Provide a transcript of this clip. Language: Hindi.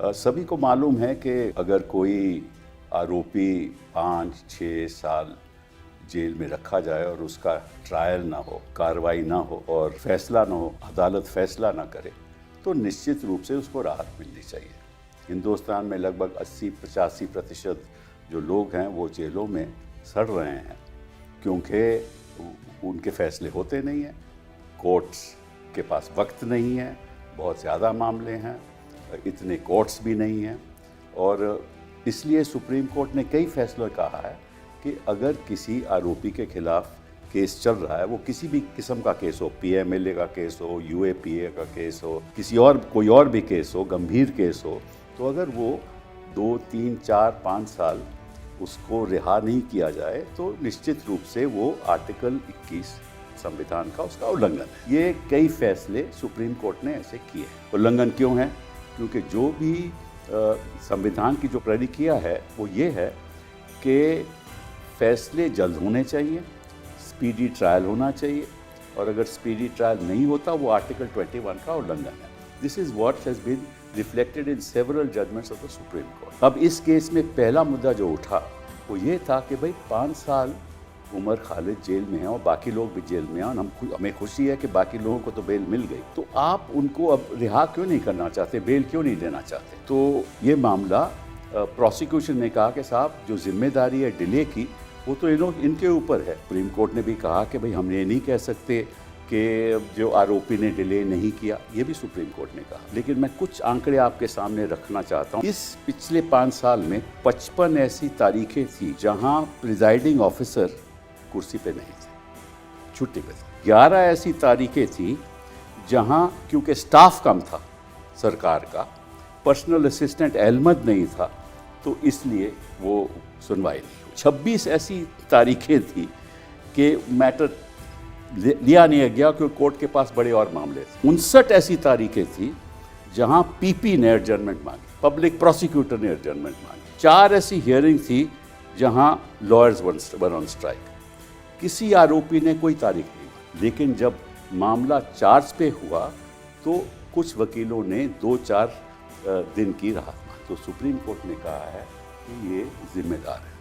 सभी को मालूम है कि अगर कोई आरोपी 5-6 साल जेल में रखा जाए और उसका ट्रायल ना हो, कार्रवाई ना हो और फैसला ना हो, अदालत फैसला ना करे, तो निश्चित रूप से उसको राहत मिलनी चाहिए। हिंदुस्तान में लगभग 80-85% जो लोग हैं वो जेलों में सड़ रहे हैं क्योंकि उनके फैसले होते नहीं हैं, कोर्ट्स के पास वक्त नहीं है, बहुत ज़्यादा मामले हैं, इतने कोर्ट्स भी नहीं हैं। और इसलिए सुप्रीम कोर्ट ने कई फैसलों कहा है कि अगर किसी आरोपी के खिलाफ केस चल रहा है, वो किसी भी किस्म का केस हो, PMLA का केस हो, UAPA का केस हो, कोई और भी केस हो, गंभीर केस हो, तो अगर वो 2, 3, 4, 5 साल उसको रिहा नहीं किया जाए तो निश्चित रूप से वो आर्टिकल 21 संविधान का उसका उल्लंघन है। ये कई फैसले सुप्रीम कोर्ट ने ऐसे किए हैं। उल्लंघन क्यों है? क्योंकि जो भी संविधान की जो प्रक्रिया है वो ये है कि फैसले जल्द होने चाहिए, स्पीडी ट्रायल होना चाहिए, और अगर स्पीडी ट्रायल नहीं होता वो आर्टिकल 21 का उल्लंघन है। This is what has been reflected in several judgments of the supreme court. अब इस केस में पहला मुद्दा जो उठा वो ये था कि भाई 5 साल उमर खालिद जेल में है और बाकी लोग भी जेल में हैं और हमें खुशी है कि बाकी लोगों को तो बेल मिल गई, तो आप उनको अब रिहा क्यों नहीं करना चाहते, बेल क्यों नहीं देना चाहते? तो ये मामला प्रोसिक्यूशन ने कहा कि साहब जो जिम्मेदारी है डिले की वो तो इनके ऊपर है। सुप्रीम कोर्ट ने भी कहा कि भाई हम ये नहीं कह सकते कि जो आरोपी ने डिले नहीं किया, ये भी सुप्रीम कोर्ट ने कहा। लेकिन मैं कुछ आंकड़े आपके सामने रखना चाहता हूँ। इस पिछले 5 साल में 55 ऐसी तारीखें थी जहाँ प्रिजाइडिंग ऑफिसर कुर्सी पे नहीं थे, छुट्टी पे थे। 11 ऐसी तारीखें थी जहां क्योंकि स्टाफ कम था सरकार का, पर्सनल असिस्टेंट अहमद नहीं था, तो इसलिए वो सुनवाई नहीं हुई। 26 ऐसी तारीखें थी कि मैटर लिया नहीं गया क्योंकि कोर्ट के पास बड़े और मामले थे। 59 ऐसी तारीखें थी जहां PP ने एडजर्नमेंट मांगी, पब्लिक प्रोसिक्यूटर ने एडजर्नमेंट मांगी। 4 ऐसी हियरिंग थी जहां लॉयर्स वर ऑन स्ट्राइक। किसी आरोपी ने कोई तारीख नहीं मांगी। लेकिन जब मामला चार्ज पे हुआ तो कुछ वकीलों ने 2-4 दिन की राहत मांगी। तो सुप्रीम कोर्ट ने कहा है कि ये जिम्मेदार है।